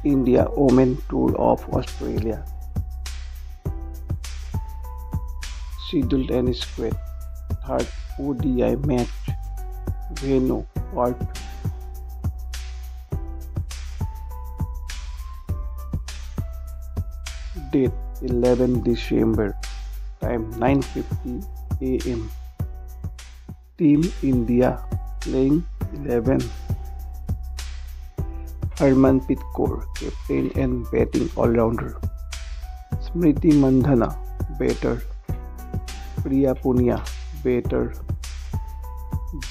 India Women Tour of Australia. Scheduled and square. Third ODI match. Venue Perth. Date 11 December. Time 9:50 a.m. Team India playing 11. Harmanpreet Kaur, captain and batting all-rounder. Smriti Mandhana, batter. Priya Punia, batter.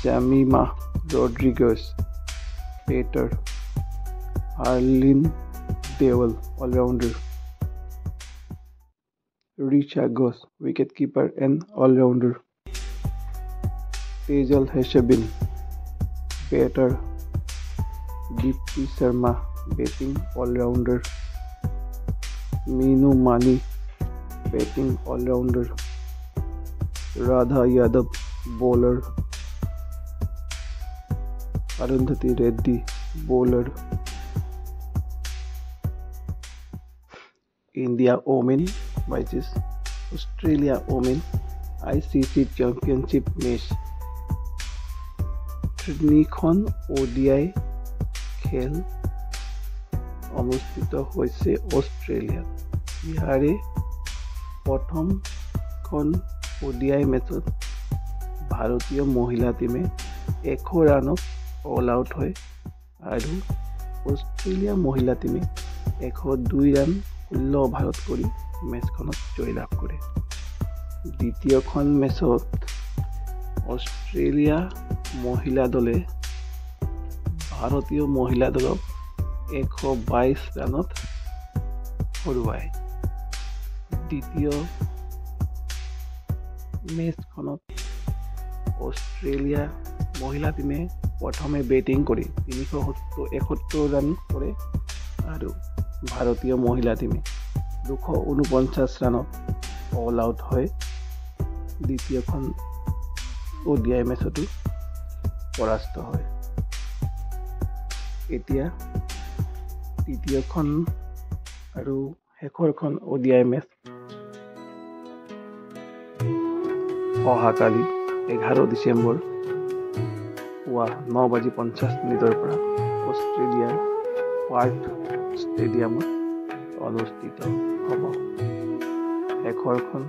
Jamima Rodriguez, batter. Harleen Dewal, all-rounder. Richa Ghosh, wicketkeeper and all-rounder. Tejal Heshabin, batter. Deepti Sharma, batting all-rounder. Meenu Mani, batting all-rounder. Radha Yadav, bowler. Arundhati Reddy, bowler. India Women vs Australia Women ICC Championship match. তিনিখন ODI খেল অনুষ্ঠিত হৈছে অষ্ট্ৰেলিয়াত। ইয়াৰে প্ৰথমখন ODI মেচত ভাৰতীয় মহিলা টিমে 100 ৰানত অল আউট হয় আৰু অষ্ট্ৰেলিয়া মহিলা টিমে 102 ৰান 16 অভাৰত কৰি মেচখনত জয়লাভ কৰে। দ্বিতীয়খন মেচত অষ্ট্ৰেলিয়া মহিলা দলে ভাৰতীয় মহিলা দলক 122 ৰানত হৰুৱায়। দ্বিতীয় মেচখনত অষ্ট্ৰেলিয়া মহিলা টিমে প্ৰথমে বেটিং কৰি 371 ৰান কৰে আৰু ভাৰতীয় মহিলা টিমে 249 ৰানত অল আউট হয়। দ্বিতীয়খন ODI মেচতো পৰাস্ত হয়। এতিয়া তৃতীয়খন আৰু শেষৰখন ODI মেচ অহাকালি 11 ডিচেম্বৰ পুৱা 9:50 পৰা অষ্ট্ৰেলিয়াৰ পাৰ্থ ষ্টেডিয়ামত অনুষ্ঠিত হ'ব। শেষৰখন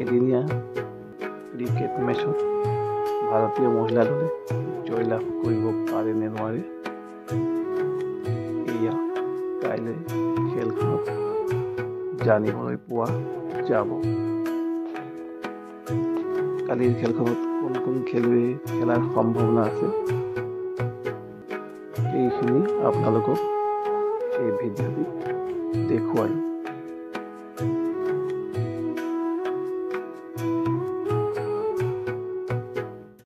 এদিনীয়া ক্ৰিকেট মেচত ভাৰতীয় মহিলা দলে জয়লাভ কৰিব পাৰে নে নোৱাৰে, এয়া কাইলৈ খেলখনত জানিবলৈ পোৱা যাব। কালিৰ খেলখনত কোন কোন খেলুৱৈ খেলাৰ সম্ভাৱনা আছে এইখিনি আপোনালোকক এই ভিডিঅ'টিত দেখুৱালোঁ।